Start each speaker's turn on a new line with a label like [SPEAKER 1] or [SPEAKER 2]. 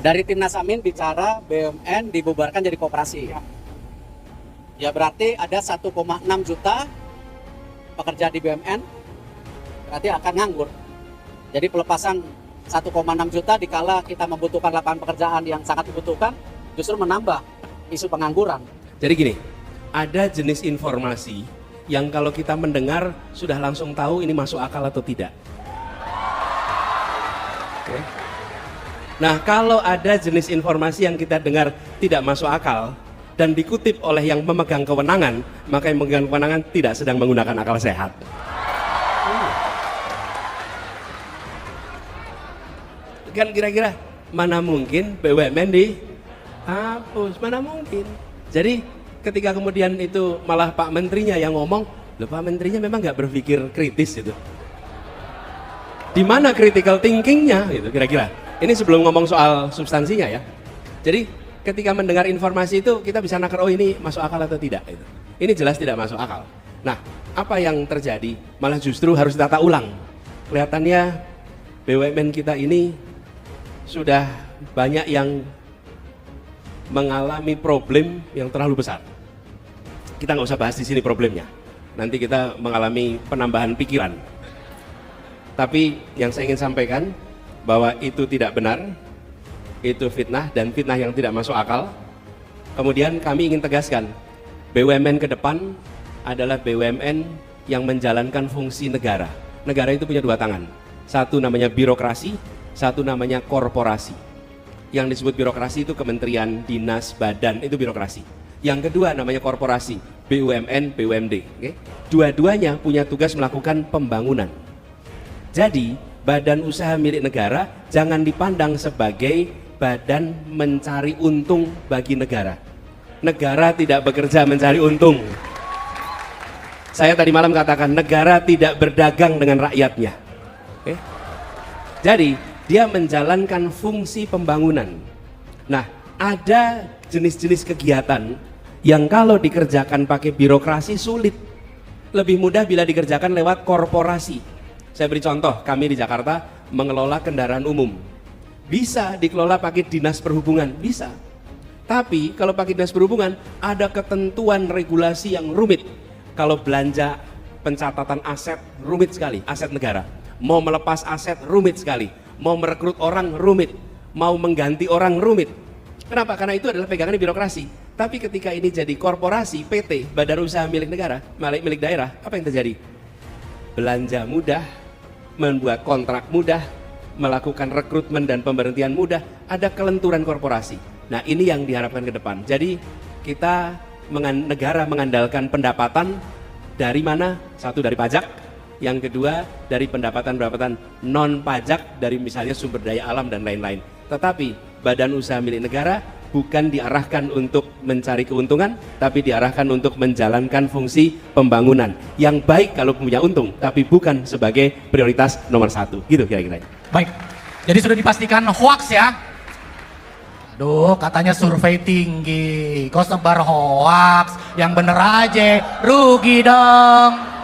[SPEAKER 1] Dari Timnas Amin bicara BUMN dibubarkan jadi koperasi. Ya berarti ada 1,6 juta pekerja di BUMN, berarti akan nganggur. Jadi pelepasan 1,6 juta dikala kita membutuhkan lapangan pekerjaan yang sangat dibutuhkan, justru menambah isu pengangguran.
[SPEAKER 2] Jadi gini, ada jenis informasi yang kalau kita mendengar sudah langsung tahu ini masuk akal atau tidak. Oke. Nah, kalau ada jenis informasi yang kita dengar tidak masuk akal dan dikutip oleh yang memegang kewenangan, maka yang memegang kewenangan tidak sedang menggunakan akal sehat. Kan kira-kira mana mungkin BUMN dihapus, mana mungkin. Jadi ketika kemudian itu malah Pak Menterinya yang ngomong, loh Pak Menterinya memang nggak berpikir kritis itu. Di mana critical thinkingnya gitu kira-kira. Ini sebelum ngomong soal substansinya ya. Jadi ketika mendengar informasi itu kita bisa nakar, oh ini masuk akal atau tidak gitu. Ini jelas tidak masuk akal. Nah, apa yang terjadi? Malah justru harus ditata ulang. Kelihatannya BUMN kita ini sudah banyak yang mengalami problem yang terlalu besar. Kita nggak usah bahas di sini problemnya. Nanti kita mengalami penambahan pikiran. Tapi yang saya ingin sampaikan bahwa itu tidak benar, itu fitnah dan fitnah yang tidak masuk akal. Kemudian kami ingin tegaskan, BUMN ke depan adalah BUMN yang menjalankan fungsi negara. Negara itu punya dua tangan. Satu namanya birokrasi, satu namanya korporasi. Yang disebut birokrasi itu kementerian, dinas, badan, itu birokrasi. Yang kedua namanya korporasi, BUMN, BUMD. Okay? Dua-duanya punya tugas melakukan pembangunan. Jadi, badan usaha milik negara jangan dipandang sebagai badan mencari untung bagi negara. Negara tidak bekerja mencari untung. Saya tadi malam katakan negara tidak berdagang dengan rakyatnya. Okay? Jadi, dia menjalankan fungsi pembangunan. Nah, ada jenis-jenis kegiatan yang kalau dikerjakan pakai birokrasi sulit. Lebih mudah bila dikerjakan lewat korporasi. Saya beri contoh, kami di Jakarta mengelola kendaraan umum. Bisa dikelola pakai dinas perhubungan, bisa. Tapi kalau pakai dinas perhubungan, ada ketentuan regulasi yang rumit. Kalau belanja pencatatan aset, rumit sekali, aset negara. Mau melepas aset, rumit sekali. Mau merekrut orang, rumit. Mau mengganti orang, rumit. Kenapa? Karena itu adalah pegangan birokrasi. Tapi ketika ini jadi korporasi, PT, badan usaha milik negara, milik daerah, apa yang terjadi? Belanja mudah, membuat kontrak mudah, melakukan rekrutmen dan pemberhentian mudah, ada kelenturan korporasi. Nah, ini yang diharapkan ke depan. Jadi kita negara mengandalkan pendapatan dari mana? Satu dari pajak, yang kedua dari pendapatan non pajak dari misalnya sumber daya alam dan lain-lain. Tetapi badan usaha milik negara bukan diarahkan untuk mencari keuntungan, tapi diarahkan untuk menjalankan fungsi pembangunan yang baik kalau punya untung, tapi bukan sebagai prioritas nomor satu. Gitu kira-kira.
[SPEAKER 3] Baik, jadi sudah dipastikan hoax ya. Aduh, katanya survei tinggi, kok sebar hoax, yang bener aja, rugi dong.